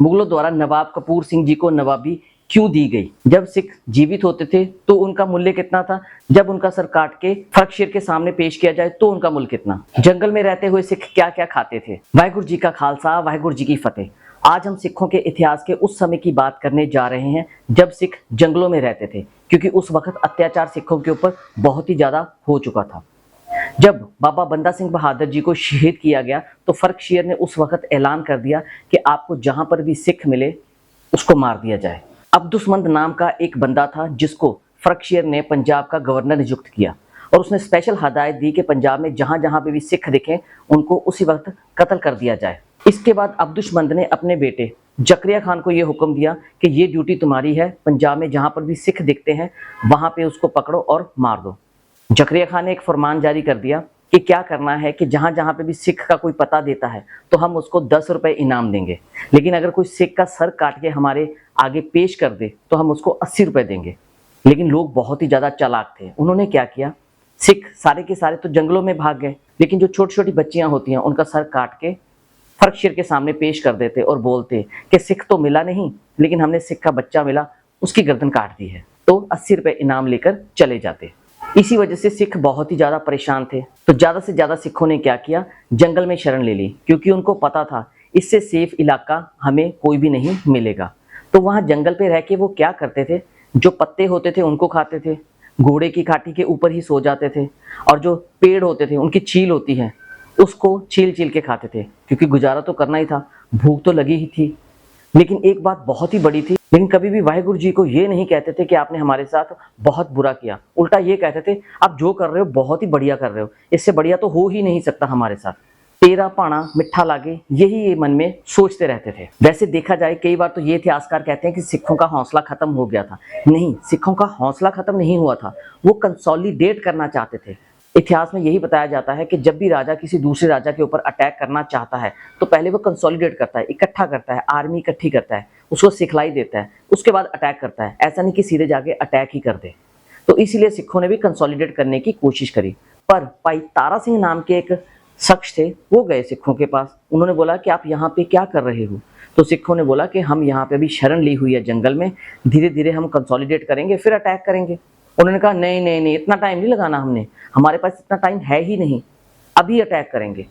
मुगलों द्वारा नवाब कपूर सिंह जी को नवाबी क्यों दी गई? जब सिख जीवित होते थे तो उनका मूल्य कितना था, जब उनका सर काट के फर्कशेर के सामने पेश किया जाए तो उनका मूल्य कितना? जंगल में रहते हुए सिख क्या क्या खाते थे? वाहिगुरु जी का खालसा, वाहिगुरु जी की फतेह। आज हम सिखों के इतिहास के उस समय की बात करने जा रहे हैं जब सिख जंगलों में रहते थे, क्योंकि उस वक्त अत्याचार सिखों के ऊपर बहुत ही ज्यादा हो चुका था। जब बाबा बंदा सिंह बहादुर जी को शहीद किया गया तो फर्कशेर ने उस वक्त ऐलान कर दिया कि आपको जहां पर भी सिख मिले उसको मार दिया जाए। अब्दुसमंद नाम का एक बंदा था जिसको फर्कशेर ने पंजाब का गवर्नर नियुक्त किया और उसने स्पेशल हदायत दी कि पंजाब में जहां जहां पे भी सिख दिखे उनको उसी वक्त कत्ल कर दिया जाए। इसके बाद अब्दुसमंद ने अपने बेटे जकरिया खान को यह हुक्म दिया कि ये ड्यूटी तुम्हारी है, पंजाब में जहां पर भी सिख दिखते हैं वहां पे उसको पकड़ो और मार दो। जकरिया खान ने एक फरमान जारी कर दिया कि क्या करना है कि जहां जहां पे भी सिख का कोई पता देता है तो हम उसको 10 रुपए इनाम देंगे, लेकिन अगर कोई सिख का सर काट के हमारे आगे पेश कर दे तो हम उसको 80 रुपए देंगे। लेकिन लोग बहुत ही ज्यादा चालाक थे। उन्होंने क्या किया, सिख सारे के सारे तो जंगलों में भाग गए, लेकिन जो छोटी छोटी बच्चियां होती हैं उनका सर काट के फर्कशेर के सामने पेश कर देते और बोलते कि सिख तो मिला नहीं, लेकिन हमने सिख का बच्चा मिला, उसकी गर्दन काट दी है, तो 80 रुपए इनाम लेकर चले जाते। इसी वजह से सिख बहुत ही ज्यादा परेशान थे। तो ज्यादा से ज्यादा सिखों ने क्या किया, जंगल में शरण ले ली, क्योंकि उनको पता था इससे सेफ इलाका हमें कोई भी नहीं मिलेगा। तो वहां जंगल पे रह के वो क्या करते थे, जो पत्ते होते थे उनको खाते थे, घोड़े की काठी के ऊपर ही सो जाते थे, और जो पेड़ होते थे उनकी छील होती है उसको छील छील के खाते थे, क्योंकि गुजारा तो करना ही था, भूख तो लगी ही थी। लेकिन एक बात बहुत ही बड़ी थी, लेकिन कभी भी वाहिगुरु जी को ये नहीं कहते थे कि आपने हमारे साथ बहुत बुरा किया, उल्टा ये कहते थे आप जो कर रहे हो बहुत ही बढ़िया कर रहे हो, इससे बढ़िया तो हो ही नहीं सकता हमारे साथ, तेरा पाना मिठा लागे, यही ये मन में सोचते रहते थे। वैसे देखा जाए कई बार तो ये इतिहासकार कहते हैं कि सिखों का हौसला खत्म हो गया था। नहीं, सिखों का हौसला खत्म नहीं हुआ था, वो कंसोलिडेट करना चाहते थे। इतिहास में यही बताया जाता है कि जब भी राजा किसी दूसरे राजा के ऊपर अटैक करना चाहता है तो पहले वो कंसोलिडेट करता है, इकट्ठा करता है, आर्मी इकट्ठी करता है, उसको सिखलाई देता है, उसके बाद अटैक करता है। ऐसा नहीं कि सीधे जाके अटैक ही कर दे। तो इसीलिए सिखों ने भी कंसोलिडेट करने की कोशिश करी। पर भाई तारा सिंह नाम के एक शख्स थे, वो गए सिखों के पास, उन्होंने बोला कि आप यहाँ पे क्या कर रहे हो? तो सिखों ने बोला कि हम यहाँ पे भी शरण ली हुई है जंगल में, धीरे धीरे हम कंसोलिडेट करेंगे फिर अटैक करेंगे। उन्होंने कहा नहीं नहीं नहीं, इतना टाइम नहीं लगाना, हमने हमारे पास इतना टाइम है ही नहीं, अभी अटैक करेंगे।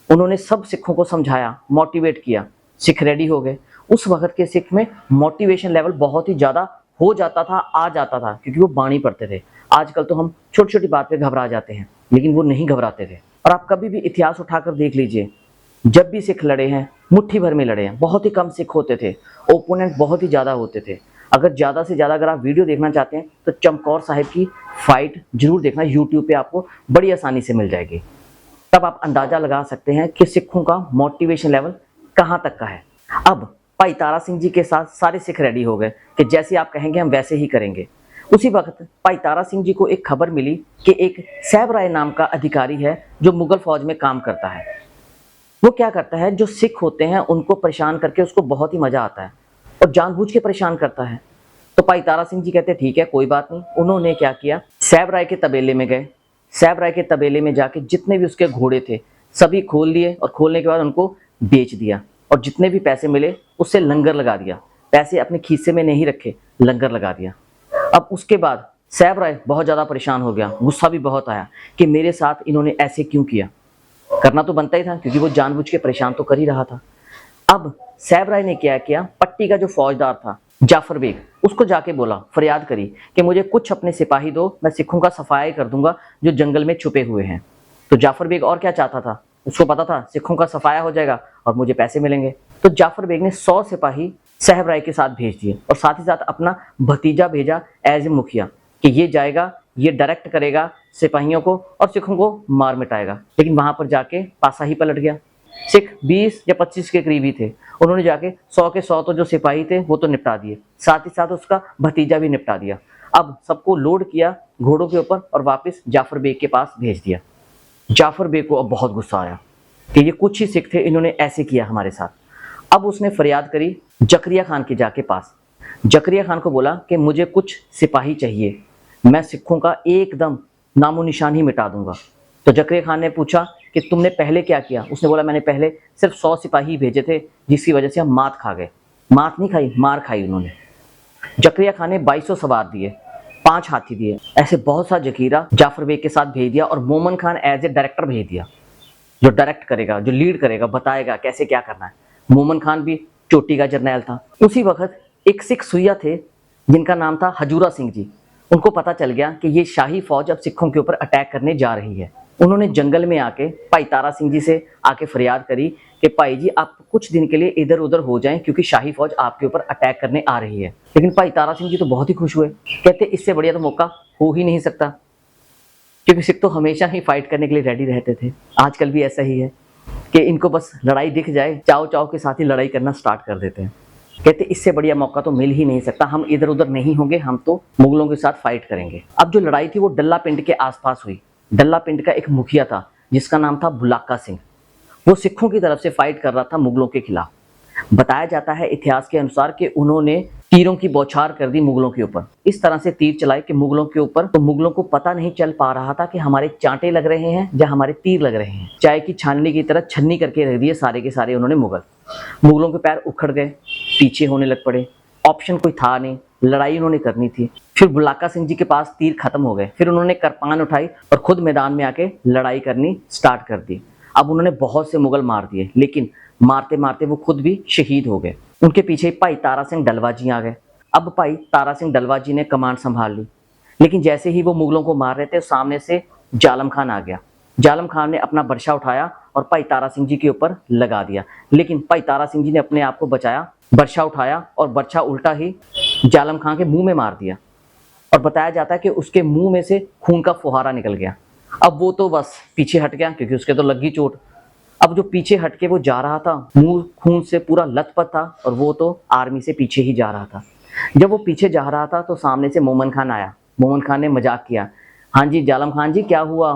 उन्होंने सब सिखों को समझाया, मोटिवेट किया, सिख रेडी हो गए। उस वक्त के सिख में मोटिवेशन लेवल बहुत ही ज्यादा हो जाता था, आ जाता था, क्योंकि वो बाणी पढ़ते थे। आजकल तो हम छोटी छोटी बात पे घबरा जाते हैं, लेकिन वो नहीं घबराते थे। और आप कभी भी इतिहास उठाकर देख लीजिए, जब भी सिख लड़े हैं मुट्ठी भर में लड़े हैं, बहुत ही कम सिख होते थे, ओपोनेंट बहुत ही ज्यादा होते थे। अगर ज्यादा से ज्यादा अगर आप वीडियो देखना चाहते हैं तो चमकौर साहिब की फाइट जरूर देखना, यूट्यूब पे आपको बड़ी आसानी से मिल जाएगी। तब आप अंदाजा लगा सकते हैं कि सिखों का मोटिवेशन लेवल कहां तक का है। अब भाई तारा सिंह जी के साथ सारे सिख रेडी हो गए कि जैसे आप कहेंगे हम वैसे ही करेंगे। उसी वक्त भाई तारा सिंह जी को एक खबर मिली कि एक सैब राय नाम का अधिकारी है जो मुगल फौज में काम करता है। वो क्या करता है, जो सिख होते हैं उनको परेशान करके उसको बहुत ही मजा आता है और जानबूझ के परेशान करता है। तो भाई तारा सिंह जी कहते ठीक है कोई बात नहीं। उन्होंने क्या किया, सैब राय के तबेले में गए। सैब राय के तबेले में जाके जितने भी उसके घोड़े थे सभी खोल लिए और खोलने के बाद उनको बेच दिया और जितने भी पैसे मिले उससे लंगर लगा दिया। पैसे अपने खीसे में नहीं रखे, लंगर लगा दिया। अब उसके बाद सैब राय बहुत ज्यादा परेशान हो गया, गुस्सा भी बहुत आया कि मेरे साथ इन्होंने ऐसे क्यों किया। करना तो बनता ही था क्योंकि वो जानबूझ के परेशान तो कर ही रहा था। अब सैब राय ने क्या किया, पट्टी का जो फौजदार था जाफर बेग, उसको जाके बोला, फरियाद करी कि मुझे कुछ अपने सिपाही दो, मैं सिखों का सफाया कर दूंगा जो जंगल में छुपे हुए हैं। तो जाफर बेग और क्या चाहता था, उसको पता था सिखों का सफाया हो जाएगा और मुझे पैसे मिलेंगे। तो जाफर बेग ने 100 सिपाही साहब राय के साथ भेज दिए और साथ ही साथ अपना भतीजा भेजा एज ए मुखिया कि ये जाएगा, ये डायरेक्ट करेगा सिपाहियों को और सिखों को मार मिटाएगा। लेकिन वहां पर जाके पासा ही पलट गया। सिख 20 या 25 के करीब ही थे। उन्होंने जाके 100 के 100 तो जो सिपाही थे वो तो निपटा दिए, साथ ही साथ उसका भतीजा भी निपटा दिया। अब सबको लोड किया घोड़ों के ऊपर और वापस जाफर बेग के पास भेज दिया। जाफर बेग को अब बहुत गुस्सा आया कि ये कुछ ही सिख थे, इन्होंने ऐसे किया हमारे साथ। अब उसने फरियाद करी जकरिया खान के जाके पास। जकरिया खान को बोला कि मुझे कुछ सिपाही चाहिए, मैं सिखों का एकदम नामो निशान ही मिटा दूंगा। तो जकरिया खान ने पूछा कि तुमने पहले क्या किया। उसने बोला मैंने पहले सिर्फ 100 सिपाही भेजे थे जिसकी वजह से हम मात खा गए। मात नहीं खाई, मार खाई उन्होंने। जकरिया खान ने 2200 सवार दिए, 5 हाथी दिए, ऐसे बहुत सा जखीरा जाफर बेग के साथ भेज दिया और मोमन खान एज ए डायरेक्टर भेज दिया, जो डायरेक्ट करेगा, जो लीड करेगा, बताएगा कैसे क्या करना है। मोमन खान भी चोटी का जर्नैल था। उसी वक्त एक सिख सुइया थे जिनका नाम था हजूरा सिंह जी। उनको पता चल गया कि ये शाही फौज अब सिखों के ऊपर अटैक करने जा रही है। उन्होंने जंगल में आके भाई तारा सिंह जी से आके फरियाद करी कि भाई जी आप कुछ दिन के लिए इधर उधर हो जाएं क्योंकि शाही फौज आपके ऊपर अटैक करने आ रही है। लेकिन भाई तारा सिंह जी तो बहुत ही खुश हुए, कहते इससे बढ़िया तो मौका हो ही नहीं सकता, क्योंकि सिख तो हमेशा ही फाइट करने के लिए रेडी रहते थे। आजकल भी ऐसा ही है कि इनको बस लड़ाई दिख जाए, चाव चाव के साथ ही लड़ाई करना स्टार्ट कर देते हैं। कहते इससे बढ़िया मौका तो मिल ही नहीं सकता, हम इधर उधर नहीं होंगे, हम तो मुगलों के साथ फाइट करेंगे। अब जो लड़ाई थी वो डल्ला पिंड के आसपास हुई। डल्ला पिंड का एक मुखिया था जिसका नाम था बुलाका सिंह। वो सिखों की तरफ से फाइट कर रहा था मुगलों के खिलाफ। बताया जाता है इतिहास के अनुसार कि उन्होंने तीरों की बौछार कर दी मुगलों के ऊपर। इस तरह से तीर चलाए कि मुगलों के ऊपर, तो मुगलों को पता नहीं चल पा रहा था कि हमारे चांटे लग रहे हैं या हमारे तीर लग रहे हैं। चाय की छाननी की तरह छन्नी करके रख दिए सारे के सारे उन्होंने मुगलों के पैर उखड़ गए, पीछे होने लग पड़े। ऑप्शन कोई था नहीं, लड़ाई उन्होंने करनी थी। फिर बुलाका सिंह जी के पास तीर खत्म हो गए, फिर उन्होंने करपान उठाई और खुद मैदान में आके लड़ाई करनी स्टार्ट कर दी। अब उन्होंने बहुत से मुगल मार दिए, लेकिन मारते मारते वो खुद भी शहीद हो गए। उनके पीछे भाई तारा सिंह डलवा जी आ गए। अब भाई तारा सिंह डलवा जी ने कमान संभाल ली, लेकिन जैसे ही वो मुगलों को मार रहे थे सामने से जालम खान आ गया। जालम खान ने अपना बर्छा उठाया और भाई तारा सिंह जी के ऊपर लगा दिया, लेकिन भाई तारा सिंह जी ने अपने आप को बचाया, बर्छा उठाया और बर्छा उल्टा ही जालम खान के मुंह में मार दिया। और बताया जाता है कि उसके मुंह में से खून का फुहारा निकल गया। अब वो तो बस पीछे हट गया क्योंकि उसके तो लगी चोट। अब जो पीछे हट के वो जा रहा था, मुंह खून से पूरा लथपथ था और वो तो आर्मी से पीछे ही जा रहा था। जब वो पीछे जा रहा था तो सामने से मोमन खान आया। मोमन खान ने मजाक किया, हाँ जी जालम खान जी क्या हुआ,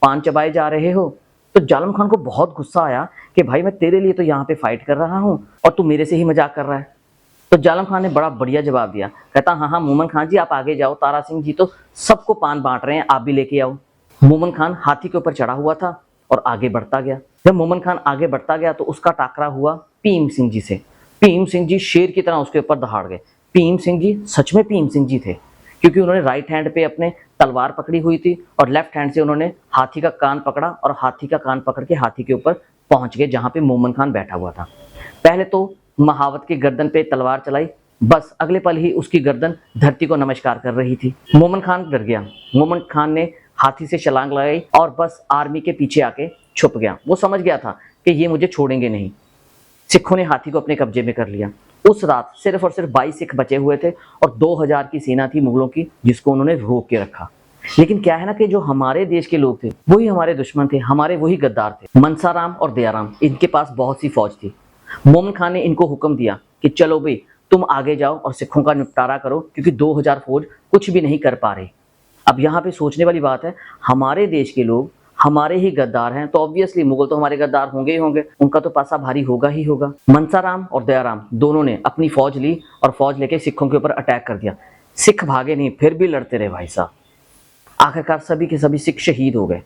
पान चबाए जा रहे हो? तो जालम खान को बहुत गुस्सा आया कि भाई मैं तेरे लिए तो यहाँ पे फाइट कर रहा हूँ और तू मेरे से ही मजाक कर रहा है। तो जालम खान ने बड़ा बढ़िया जवाब दिया, कहता हाँ हाँ मोमन खान जी आप आगे जाओ, तारा सिंह जी तो सबको पान बांट रहे हैं, आप भी लेके आओ। मोमन खान हाथी के ऊपर चढ़ा हुआ था और आगे बढ़ता गया। जब मोमन खान आगे बढ़ता गया तो उसका टाकरा हुआ भीम सिंह जी से। भीम सिंह जी शेर की तरह उसके ऊपर दहाड़ गए। भीम सिंह जी सच में भीम सिंह जी थे, क्योंकि उन्होंने राइट हैंड पे अपने तलवार पकड़ी हुई थी और लेफ्ट हैंड से उन्होंने हाथी का कान पकड़ा और हाथी का कान पकड़ के हाथी के ऊपर पहुंच गए जहां पे मोमन खान बैठा हुआ था। पहले तो महावत की गर्दन पे तलवार चलाई, बस अगले पल ही उसकी गर्दन धरती को नमस्कार कर रही थी। मोमन खान डर गया। मोमन खान ने हाथी से छलांग लगाई और बस आर्मी के पीछे आके छुप गया। वो समझ गया था कि ये मुझे छोड़ेंगे नहीं। सिखों ने हाथी को अपने कब्जे में कर लिया। उस रात सिर्फ और सिर्फ 22 सिख बचे हुए थे और 2000 की सेना थी मुगलों की, जिसको उन्होंने रोक के रखा। लेकिन क्या है ना कि जो हमारे देश के लोग थे वही हमारे दुश्मन थे, हमारे वही गद्दार थे। मनसाराम और दयाराम, इनके पास बहुत सी फौज थी। मोमन खान ने इनको हुक्म दिया कि चलो भाई तुम आगे जाओ और सिखों का निपटारा करो, क्योंकि 2000 फौज कुछ भी नहीं कर पा रही। अब यहाँ पे सोचने वाली बात है, हमारे देश के लोग हमारे ही गद्दार हैं तो ऑब्वियसली मुगल तो हमारे गद्दार होंगे ही होंगे, उनका तो पासा भारी होगा ही होगा। मनसाराम और दयाराम दोनों ने अपनी फौज ली और फौज लेके सिखों के ऊपर अटैक कर दिया। सिख भागे नहीं, फिर भी लड़ते रहे भाई साहब। आखिरकार सभी के सभी सिख शहीद हो गए।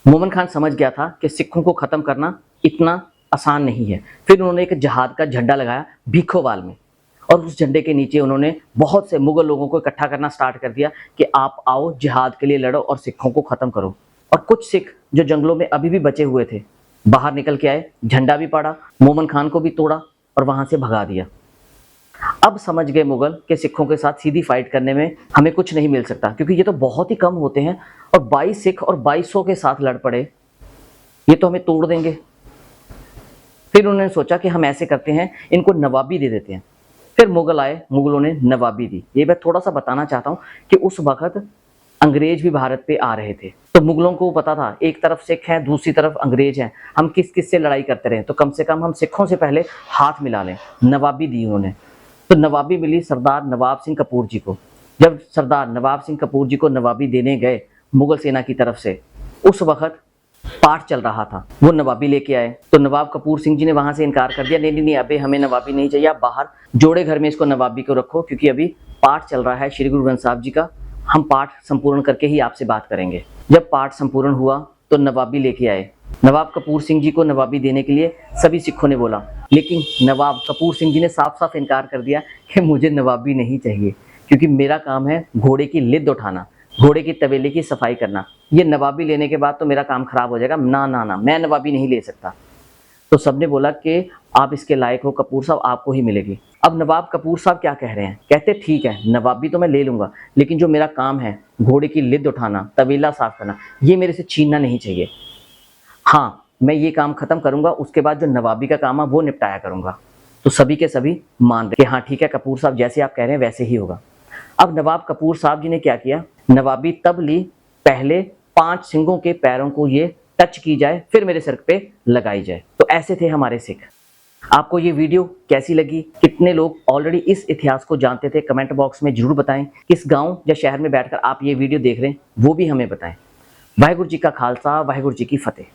मोमन खान समझ गया था कि सिखों को खत्म करना इतना आसान नहीं है। फिर उन्होंने एक जहाद का झंडा लगाया भीखोवाल में और उस झंडे के नीचे उन्होंने बहुत से मुगल लोगों को इकट्ठा करना स्टार्ट कर दिया कि आप आओ जिहाद के लिए लड़ो और सिखों को खत्म करो। और कुछ सिख जो जंगलों में अभी भी बचे हुए थे बाहर निकल के आए, झंडा भी पड़ा, मोमन खान को भी तोड़ा और वहां से भगा दिया। अब समझ गए मुगल कि सिखों के साथ सीधी फाइट करने में हमें कुछ नहीं मिल सकता, क्योंकि ये तो बहुत ही कम होते हैं और 22 सिख और 2200 के साथ लड़ पड़े, ये तो हमें तोड़ देंगे। फिर उन्होंने सोचा कि हम ऐसे करते हैं, इनको नवाबी दे देते हैं। फिर मुगल आए, मुगलों ने नवाबी दी। ये मैं थोड़ा सा बताना चाहता हूँ कि उस वक्त अंग्रेज भी भारत पे आ रहे थे, तो मुगलों को पता था एक तरफ सिख हैं दूसरी तरफ अंग्रेज हैं, हम किस किस से लड़ाई करते रहे, तो कम से कम हम सिखों से पहले हाथ मिला लें। नवाबी दी उन्होंने। तो नवाबी मिली सरदार नवाब सिंह कपूर जी को। जब सरदार नवाब सिंह कपूर जी को नवाबी देने गए मुगल सेना की तरफ से, उस वक्त पाठ चल रहा था, वो नवाबी लेके आए। तो नवाब कपूर सिंह जी ने वहां से इनकार कर दिया, नहीं नहीं नहीं अबे हमें नवाबी नहीं चाहिए, आप बाहर जोड़े घर में इसको नवाबी को रखो, क्योंकि अभी पाठ चल रहा है श्री गुरु ग्रंथ साहब जी का, हम पाठ संपूर्ण करके ही आपसे बात करेंगे। जब पाठ संपूर्ण हुआ तो नवाबी लेके आए नवाब कपूर सिंह जी को नवाबी देने के लिए सभी सिखों ने बोला, लेकिन नवाब कपूर सिंह जी ने साफ साफ इनकार कर दिया कि मुझे नवाबी नहीं चाहिए, क्योंकि मेरा काम है घोड़े की लिद उठाना, घोड़े की तबेले की सफाई करना। ये नवाबी लेने के बाद तो मेरा काम खराब हो जाएगा, ना ना ना, मैं नवाबी नहीं ले सकता। तो सबने बोला कि आप इसके लायक हो कपूर साहब, आपको ही मिलेगी। अब नवाब कपूर साहब क्या कह रहे हैं, कहते ठीक है नवाबी तो मैं ले लूंगा, लेकिन जो मेरा काम है घोड़े की लिद उठाना, तबेला साफ करना, ये मेरे से छीनना नहीं चाहिए। हाँ, मैं ये काम खत्म करूंगा, उसके बाद जो नवाबी का काम है वो निपटाया करूंगा। तो सभी के सभी मान रहे कि हाँ ठीक है कपूर साहब, जैसे आप कह रहे हैं वैसे ही होगा। अब नवाब कपूर साहब जी ने क्या किया, नवाबी तब ली पहले 5 सिंहों के पैरों को ये टच की जाए, फिर मेरे सर पे लगाई जाए। तो ऐसे थे हमारे सिख। आपको ये वीडियो कैसी लगी, कितने लोग ऑलरेडी इस इतिहास को जानते थे, कमेंट बॉक्स में जरूर बताएं। किस गांव या शहर में बैठकर आप ये वीडियो देख रहे हैं वो भी हमें बताएं। वाहिगुरु जी का खालसा, वाहिगुरु जी की फतेह।